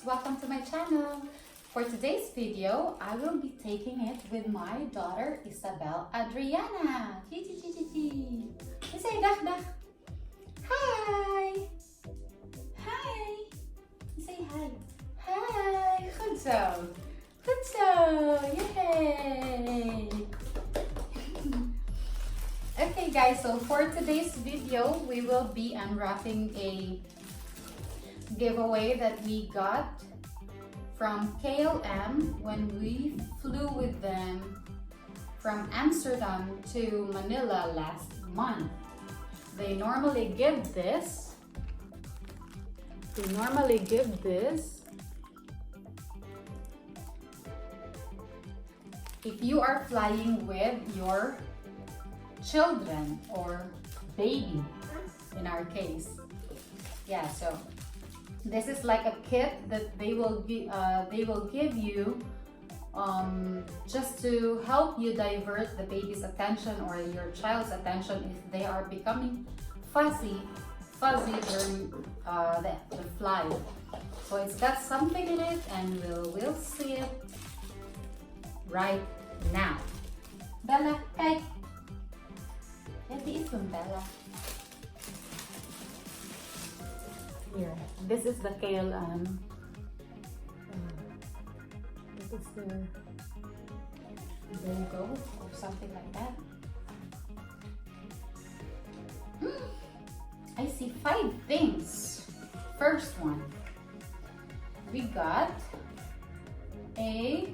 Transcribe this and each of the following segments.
welcome to my channel. For today's video, I will be taking it with my daughter Isabel Adriana. Say dah dah. Hi. Hi. Say hi. Hi. Goed zo. Goed zo. Yay. Okay guys, so for today's video, we will be unwrapping a giveaway that we got from KLM when we flew with them from Amsterdam to Manila last month. They normally give this. If you are flying with your children or baby, in our case. Yeah, so this is like a kit that they will give you just to help you divert the baby's attention or your child's attention if they are becoming fuzzy during the flight. So it's got something in it, and we'll see it right now. Bella, hey. Bella. Here, this is the KLM. This is their logo or something like that. I see 5 things. First one, we got a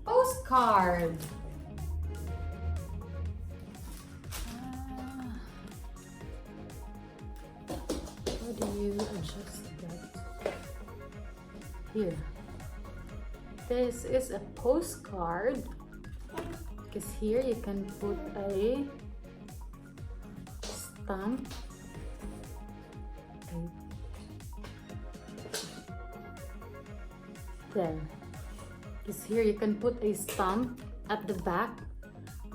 postcard. How do you adjust that? Here. This is a postcard, because here you can put a stamp. There. Because here you can put a stamp at the back,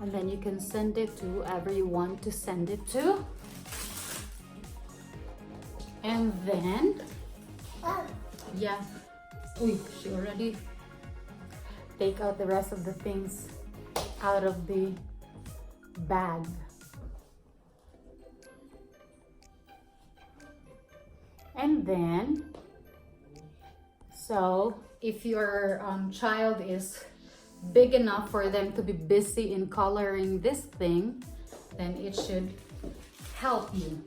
and then you can send it to whoever you want to send it to. And then, yeah, she already take out the rest of the things out of the bag. And then, so if your child is big enough for them to be busy in coloring this thing, then it should help you.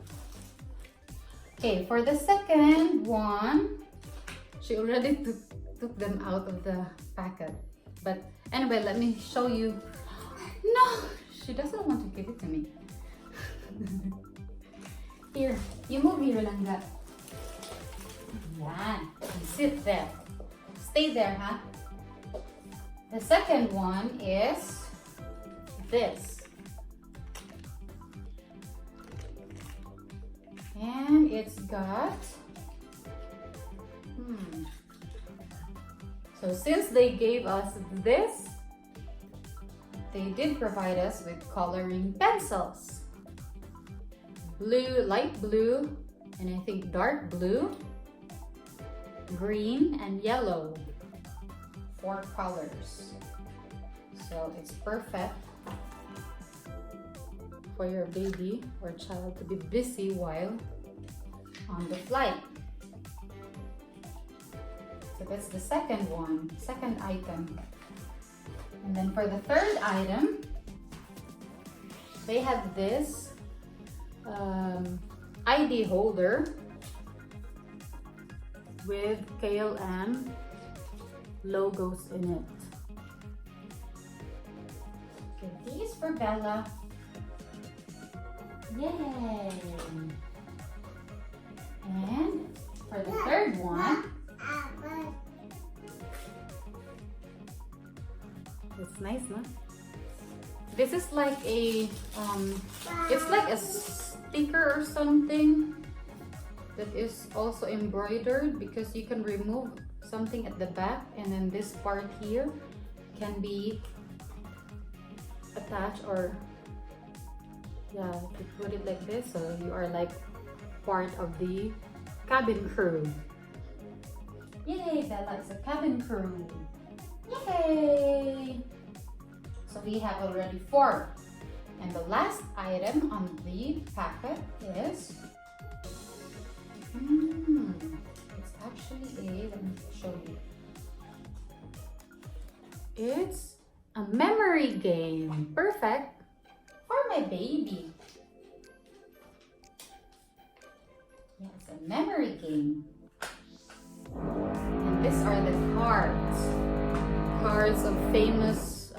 Okay, for the second one, she already took them out of the packet. But anyway, let me show you. No, she doesn't want to give it to me. Here, you move here lang that. Yan, you sit there. Stay there, huh? The second one is this. And it's got, so since they gave us this, they did provide us with coloring pencils. Blue, light blue, and I think dark blue, green, and yellow. 4 colors. So it's perfect for your baby or child to be busy while on the flight. So that's the second item. And then for the third item, they have this ID holder with KLM logos in it. Okay, these for Bella. Yay! And for the third one, it's nice, no? This is like a it's like a sticker or something that is also embroidered, because you can remove something at the back, and then this part here can be attached, or yeah, you put it like this, so you are like part of the cabin crew. Yay, Bella is a cabin crew. Yay! So we have already 4. And the last item on the packet is it's actually let me show you. It's a memory game. Perfect for my baby. Yes, a memory game. And these are the cards of famous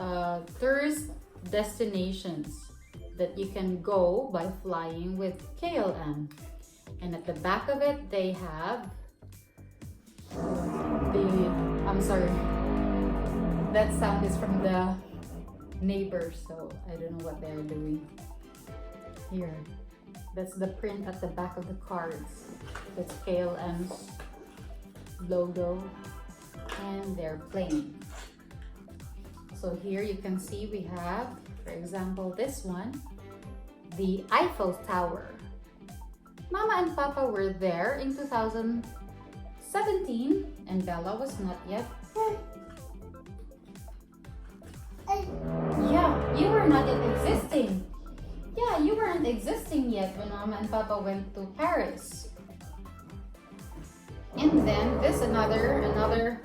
tourist destinations that you can go by flying with KLM. And at the back of it, they have I'm sorry, that sound is from the neighbors, so I don't know what they're doing. Here, that's the print at the back of the cards. That's KLM's logo, and they're playing. So here you can see we have, for example, this one, the Eiffel Tower. Mama and Papa were there in 2017 and Bella was not yet. Yeah, you were not yet existing. Yeah, you weren't existing yet when Mama and Papa went to Paris. And then this another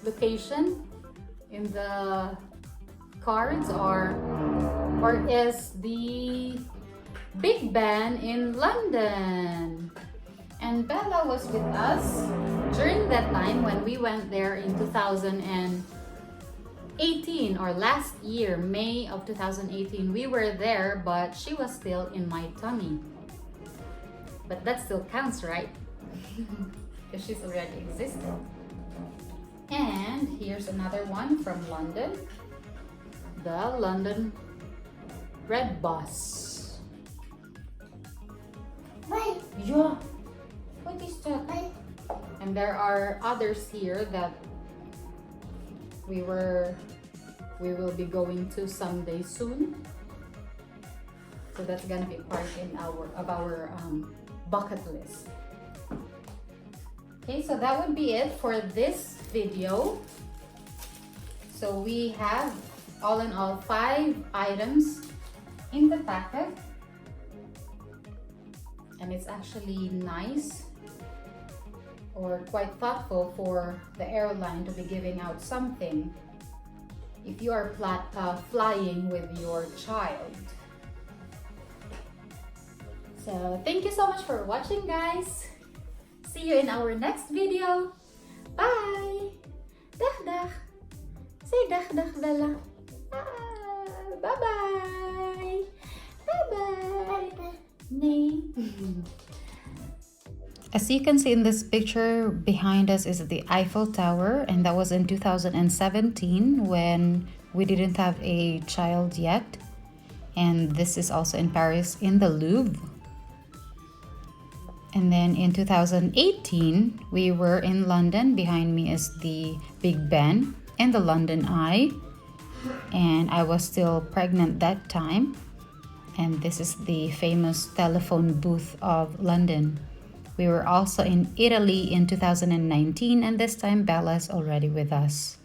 location in the cards is the Big Ben in London. And Bella was with us during that time when we went there in 2018 or last year, May of 2018. We were there, but she was still in my tummy. But that still counts, right? Because she's already existed. And here's another one from London. The London Red Bus. Wait. Yeah. What is that? And there are others here that we will be going to someday soon. So that's gonna be part of our bucket list. Okay, so that would be it for this video. So we have all in all 5 items in the packet, and it's actually nice or quite thoughtful for the airline to be giving out something if you are flying with your child. So thank you so much for watching, guys. See you in our next video. Bye. Dag dag. Say dag dag, Bella. Bye bye. Bye bye. Nee. As you can see in this picture, behind us is the Eiffel Tower, and that was in 2017 when we didn't have a child yet. And this is also in Paris in the Louvre. And then in 2018, we were in London. Behind me is the Big Ben and the London Eye. And I was still pregnant that time. And this is the famous telephone booth of London. We were also in Italy in 2019, and this time Bella is already with us.